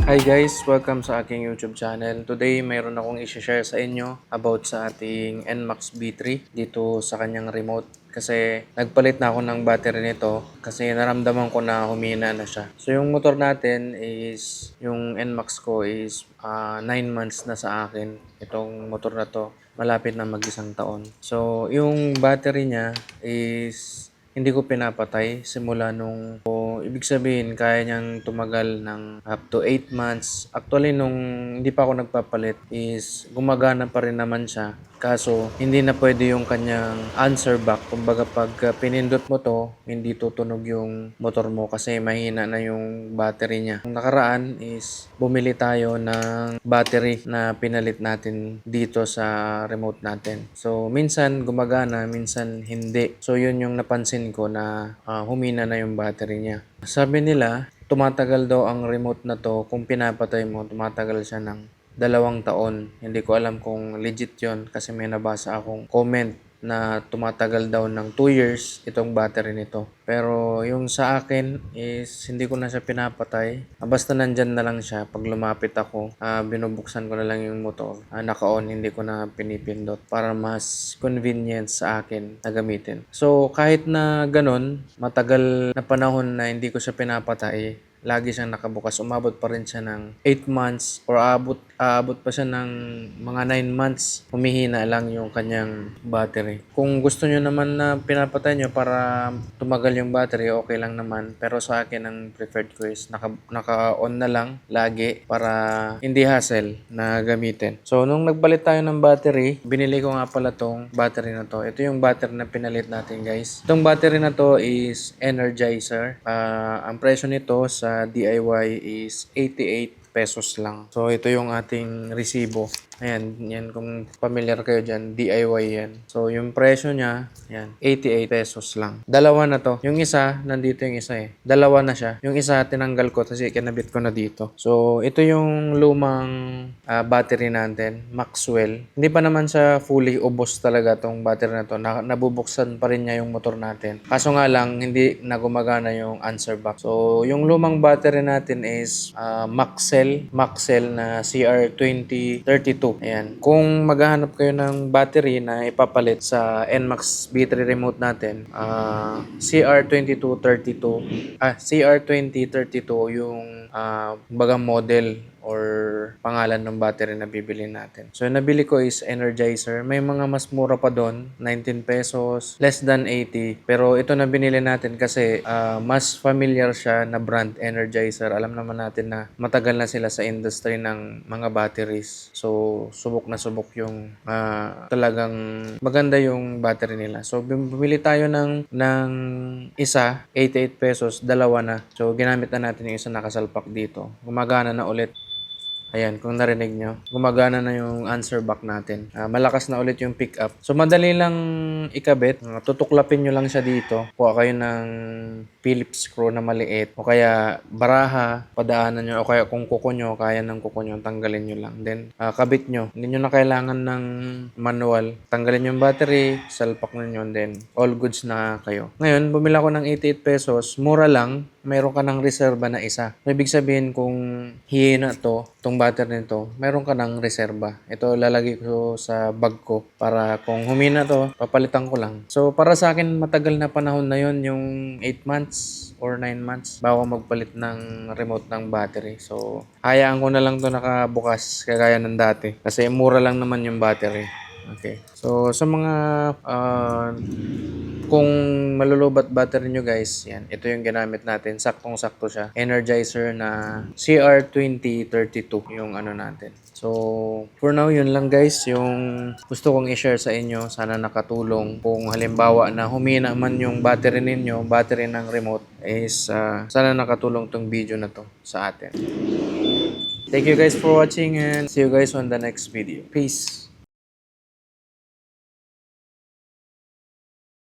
Hi guys! Welcome sa aking YouTube channel. Today, mayroon akong i-share sa inyo about sa ating NMAX B3 dito sa kanyang remote. Kasi nagpalit na ako ng battery nito kasi naramdaman ko na humina na siya. So yung motor natin is, yung NMAX ko is 9 months na sa akin. Itong motor na to, malapit na mag-isang taon. So yung battery niya is hindi ko pinapatay simula nung ibig sabihin kaya niyang tumagal ng up to 8 months. Actually nung hindi pa ako nagpapalit is gumagana pa rin naman siya. Kaso hindi na pwede yung kanyang answer back. Kumbaga pag pinindot mo to, hindi tutunog yung motor mo kasi mahina na yung battery niya. Ang nakaraan is bumili tayo ng battery na pinalit natin dito sa remote natin. So minsan gumagana, minsan hindi. So yun yung napansin ko na humina na yung battery niya. Sabi nila, tumatagal daw ang remote na to. Kung pinapatay mo, tumatagal siya ng 2 taon. Hindi ko alam kung legit yon kasi may nabasa akong comment na tumatagal daw ng 2 years itong battery nito. Pero yung sa akin is hindi ko na siya pinapatay. Basta nandyan na lang siya. Pag lumapit ako, binubuksan ko na lang yung motor. Naka-on, hindi ko na pinipindot para mas convenient sa akin na gamitin. So kahit na ganun, matagal na panahon na hindi ko siya pinapatay, lagi siyang nakabukas. Umabot pa rin siya ng 8 months or aabot pa siya ng mga 9 months. Humihina lang yung kanyang battery. Kung gusto nyo naman na pinapatay nyo para tumagal yung battery, okay lang naman. Pero sa akin, ang preferred ko is naka-on na lang lagi para hindi hassle na gamitin. So, nung nagpalit tayo ng battery, binili ko nga pala tong battery na to. Ito yung battery na pinalit natin, guys. Itong battery na to is Energizer. Ang presyo nito sa DIY is 88 pesos lang. So, ito yung ating resibo. Ayan, yan kung familiar kayo dyan, DIY yan. So, yung presyo niya, yan, 88 pesos lang. Dalawa na to. Yung isa, nandito yung isa eh. Dalawa na siya. Yung isa, tinanggal ko kasi kinabit ko na dito. So, ito yung lumang battery natin, Maxwell. Hindi pa naman siya fully ubos talaga tong battery na to. Nabubuksan pa rin niya yung motor natin. Kaso nga lang, hindi na gumagana yung answer back. So, yung lumang battery natin is Maxell na CR2032. Ayan. Kung maghahanap kayo ng battery na ipapalit sa NMAX B3 remote natin, CR2032 yung bagang model or pangalan ng battery na bibili natin. So, nabili ko is Energizer. May mga mas mura pa doon, 19 pesos, less than 80. Pero ito na binili natin kasi mas familiar siya na brand Energizer. Alam naman natin na matagal na sila sa industry ng mga batteries. So, subok na subok yung talagang maganda yung battery nila. So, bumili tayo ng isa, 88 pesos, dalawa na. So, ginamit na natin yung isa nakasalpak dito. Gumagana na ulit. Ayan, kung narinig nyo, gumagana na yung answer back natin. Malakas na ulit yung pick up. So, madali lang ikabit. Tutuklapin nyo lang siya dito. Kuha kayo ng Phillips screw na maliit. O kaya baraha, padaanan nyo. O kaya kung kuko nyo, kaya ng kuko nyo, tanggalin nyo lang. Then, kabit nyo. Hindi nyo na kailangan ng manual. Tanggalin yung battery, salpak na nyo, then all goods na kayo. Ngayon, bumila ko ng 88 pesos. Mura lang. Meron ka ng reserba na isa. So, ibig sabihin kung hihina to, itong battery nito, meron ka ng reserba. Ito lalagay ko sa bag ko para kung humina to, papalitan ko lang. So, para sa akin, matagal na panahon na yon yung 8 months or 9 months bago magpalit ng remote ng battery. So, hayaan ko na lang to nakabukas kagaya ng dati. Kasi mura lang naman yung battery. Okay. So, sa mga kung malulubat battery nyo guys, yan, ito yung ginamit natin. Saktong-sakto siya. Energizer na CR2032 yung ano natin. So, for now, yun lang guys yung gusto kong i-share sa inyo. Sana nakatulong. Kung halimbawa na humina man yung battery ninyo, battery ng remote, is sana nakatulong tong video na to sa atin. Thank you guys for watching and see you guys on the next video. Peace!